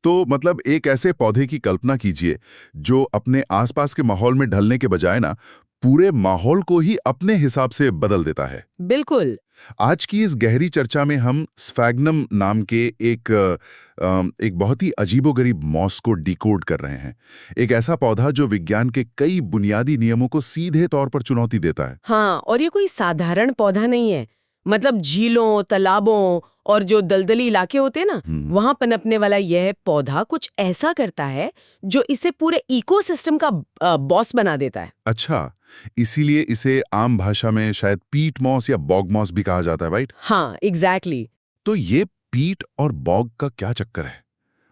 तो मतलब एक ऐसे पौधे की कल्पना कीजिए जो अपने आसपास के माहौल में ढलने के बजाय ना पूरे माहौल को ही अपने हिसाब से बदल देता है। बिल्कुल। आज की इस गहरी चर्चा में हम स्फैग्नम नाम के एक बहुत ही अजीबोगरीब मॉस को डिकोड कर रहे हैं। एक ऐसा पौधा जो विज्ञान के कई बुनियादी नियमों को सीधे तौर पर चुनौती देता है। हाँ, और ये कोई साधारण पौधा नहीं है। मतलब झीलों, तालाबों और जो दलदली इलाके होते हैं ना, वहां पनपने वाला यह पौधा कुछ ऐसा करता है जो इसे पूरे इकोसिस्टम का बॉस बना देता है। अच्छा, इसीलिए इसे आम भाषा में शायद पीट मॉस या बॉग मॉस भी कहा जाता है, राइट? हाँ, एग्जैक्टली। तो ये पीट और बॉग का क्या चक्कर है?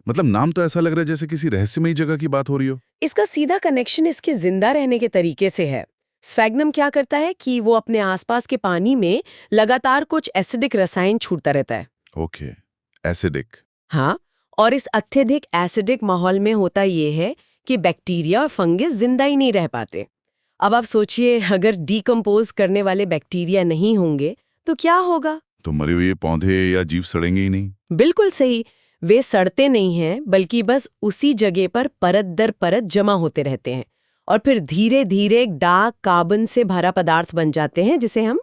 मतलब नाम तो ऐसा लग रहा है जैसे किसी रहस्यमयी जगह की बात हो रही हो। इसका सीधा कनेक्शन इसके जिंदा रहने के तरीके से है। स्फैग्नम क्या करता है कि वो अपने आसपास के पानी में लगातार कुछ एसिडिक रसायन छूटता रहता है। Okay, acidic. हाँ, और इस अत्यधिक एसिडिक माहौल में होता ये है कि बैक्टीरिया और फंगस जिंदा ही नहीं रह पाते। अब आप सोचिए, अगर डीकम्पोज करने वाले बैक्टीरिया नहीं होंगे तो क्या होगा? तो मरे हुए पौधे या जीव सड़ेंगे ही नहीं। बिल्कुल सही। वे सड़ते नहीं हैं, बल्कि बस उसी जगह पर परत दर परत जमा होते रहते हैं और फिर धीरे धीरे डार्क कार्बन से भरा पदार्थ बन जाते हैं, जिसे हम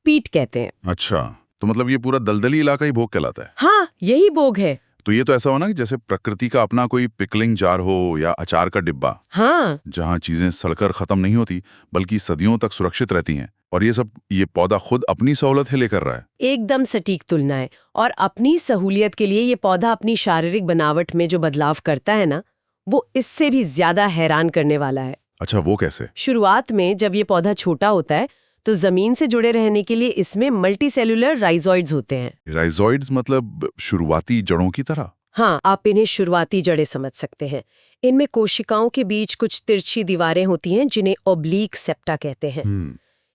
पीट कहते हैं। अच्छा, तो मतलब ये पूरा दलदली इलाका ही भोग कहलाता है। हाँ, यही बोग है। तो ये तो ऐसा होना कि जैसे प्रकृति का अपना कोई पिकलिंग जार हो या अचार का डिब्बा, हाँ, जहाँ चीजें सड़कर खत्म नहीं होती बल्कि सदियों तक सुरक्षित रहती हैं। और ये पौधा खुद अपनी सहूलत है लेकर रहा है। एकदम सटीक तुलना है। और अपनी सहूलियत के लिए ये पौधा अपनी शारीरिक बनावट में जो बदलाव करता है ना, वो इससे भी ज्यादा हैरान करने वाला है। अच्छा, वो कैसे? शुरुआत में जब ये पौधा छोटा होता है तो जमीन से जुड़े रहने के लिए इसमें मल्टीसेलुलर राइजोइड्स होते हैं। राइजोइड्स मतलब शुरुआती जड़ों की तरह? हाँ, आप इन्हें शुरुआती जड़ें समझ सकते हैं। इनमें कोशिकाओं के बीच कुछ तिरछी दीवारें होती हैं जिन्हें ओब्लीक सेप्टा कहते हैं।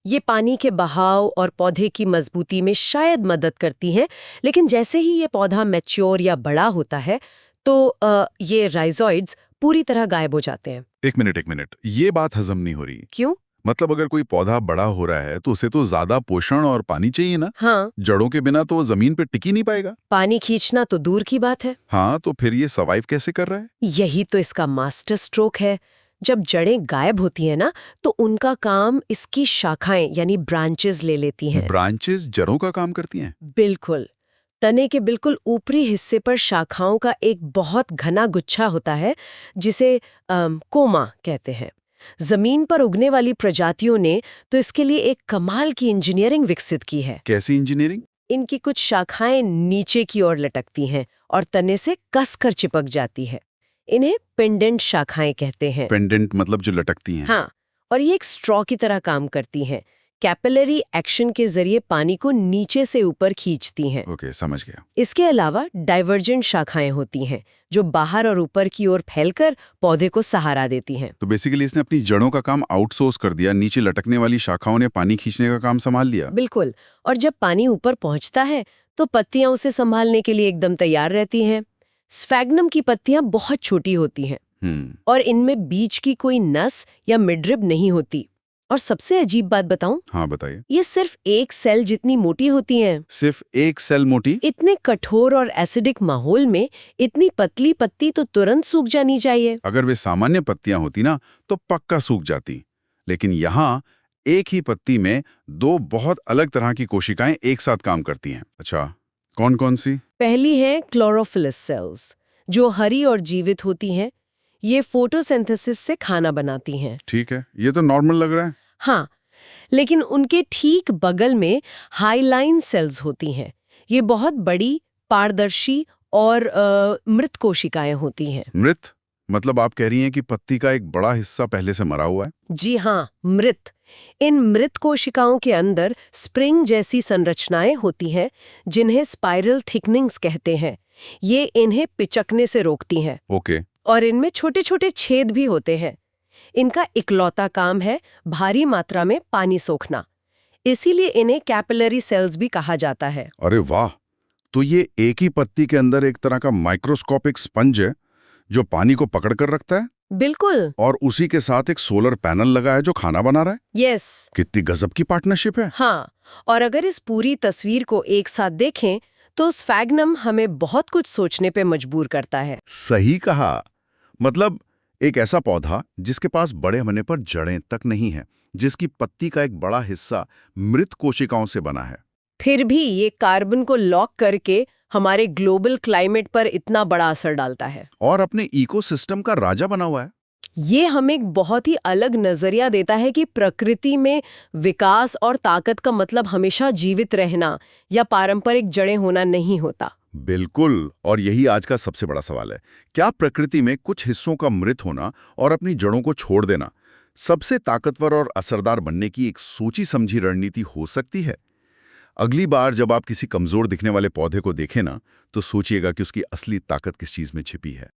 ये पानी के बहाव और पौधे की मजबूती में शायद मदद करती हैं, लेकिन जैसे ही ये पौधा मैच्योर या बड़ा होता है तो ये राइजोइड्स पूरी तरह गायब हो जाते हैं। एक मिनट, ये बात हजम नहीं हो रही। क्यों? मतलब अगर कोई पौधा बड़ा हो रहा है तो उसे तो ज्यादा पोषण और पानी चाहिए ना? हाँ, जड़ों के बिना तो वो जमीन पे टिक ही नहीं पाएगा। पानी खींचना तो दूर की बात है। हाँ, तो फिर ये सर्वाइव कैसे कर रहा है? यही तो इसका मास्टर स्ट्रोक है। जब जड़ें गायब होती हैं ना, तो उनका काम इसकी शाखाएं यानी ब्रांचेस ले लेती हैं। ब्रांचेस जड़ों का काम करती हैं? बिल्कुल। तने के बिल्कुल ऊपरी हिस्से पर शाखाओं का एक बहुत घना गुच्छा होता है, जिसे कोमा कहते हैं। जमीन पर उगने वाली प्रजातियों ने तो इसके लिए एक कमाल की इंजीनियरिंग विकसित की है। कैसी इंजीनियरिंग? इनकी कुछ शाखाएं नीचे की ओर लटकती हैं और तने से कसकर चिपक जाती है। इन्हें पेंडेंट शाखाएं कहते हैं। पेंडेंट मतलब जो लटकती हैं? हाँ, और ये एक स्ट्रॉ की तरह काम करती हैं। कैपिलरी एक्शन के जरिए पानी को नीचे से ऊपर खींचती हैं। ओके, समझ गया। इसके अलावा डाइवर्जेंट शाखाएं होती हैं जो बाहर और ऊपर की ओर फैलकर पौधे को सहारा देती हैं। तो बेसिकली इसने अपनी जड़ों का काम आउटसोर्स कर दिया, नीचे लटकने वाली शाखाओं ने पानी खींचने का काम संभाल लिया। बिल्कुल। और जब पानी ऊपर पहुंचता है तो पत्तियां उसे संभालने के लिए एकदम तैयार रहती हैं। स्फैग्नम की पत्तियां बहुत छोटी होती हैं और इनमें बीच की कोई नस या मिडरिब नहीं होती। और सबसे अजीब बात बताऊं? हाँ, बताइए। ये सिर्फ एक सेल जितनी मोटी होती हैं। सिर्फ एक सेल मोटी? इतने कठोर और एसिडिक माहौल में इतनी पतली पत्ती तो तुरंत सूख जानी चाहिए। अगर वे सामान्य पत्तियां होती ना तो पक्का सूख जाती, लेकिन यहाँ एक ही पत्ती में दो बहुत अलग तरह की कोशिकाएं एक साथ काम करती हैं। अच्छा, कौन कौन सी? पहली है क्लोरोफिलस सेल्स, जो हरी और जीवित होती हैं। ये फोटोसिंथेसिस से खाना बनाती हैं। ठीक है, ये तो नॉर्मल लग रहा है। हाँ, लेकिन उनके ठीक बगल में हाइलाइन सेल्स होती हैं। ये बहुत बड़ी, पारदर्शी और मृत कोशिकाएं होती हैं। मृत मतलब आप कह रही हैं कि पत्ती का एक बड़ा हिस्सा पहले से मरा हुआ है? जी हाँ, मृत। इन मृत कोशिकाओं के अंदर स्प्रिंग जैसी संरचनाएं होती हैं, जिन्हें स्पाइरल थिकनिंग्स कहते हैं। ये इन्हें पिचकने से रोकती हैं। ओके। और इनमें छोटे छोटे छेद भी होते हैं। इनका इकलौता काम है भारी मात्रा में पानी सोखना। इसीलिए इन्हें कैपिलरी सेल्स भी कहा जाता है। अरे वाह! तो ये एक ही पत्ती के अंदर एक तरह का माइक्रोस्कोपिक स्पंज है जो पानी को पकड़ कर रखता है? बिल्कुल। और उसी के साथ एक सोलर पैनल लगा है जो खाना बना रहा है? यस। कितनी गजब की पार्टनरशिप है। हाँ, और अगर इस पूरी तस्वीर को एक साथ देखें तो स्फैग्नम हमें बहुत कुछ सोचने पे मजबूर करता है। सही कहा। मतलब एक ऐसा पौधा जिसके पास बड़े होने पर जड़ें तक नहीं है, जिसकी पत्ती का एक बड़ा हिस्सा मृत कोशिकाओं से बना है। फिर भी ये कार्बन को लॉक करके हमारे ग्लोबल क्लाइमेट पर इतना बड़ा असर डालता है। और अपने इकोसिस्टम का राजा बना हुआ है। ये हमें एक बहुत ही अलग नजरिया देता है कि प्रकृति में विकास और ताकत का मतलब हमेशा जीवित रहना या पारंपरिक जड़ें होना नहीं होता। बिल्कुल, और यही आज का सबसे बड़ा सवाल है। क्या प्रकृति में कुछ हिस्सों का मृत होना और अपनी जड़ों को छोड़ देना सबसे ताकतवर और असरदार बनने की एक सोची समझी रणनीति हो सकती है? अगली बार जब आप किसी कमजोर दिखने वाले पौधे को देखें ना, तो सोचिएगा कि उसकी असली ताकत किस चीज में छिपी है।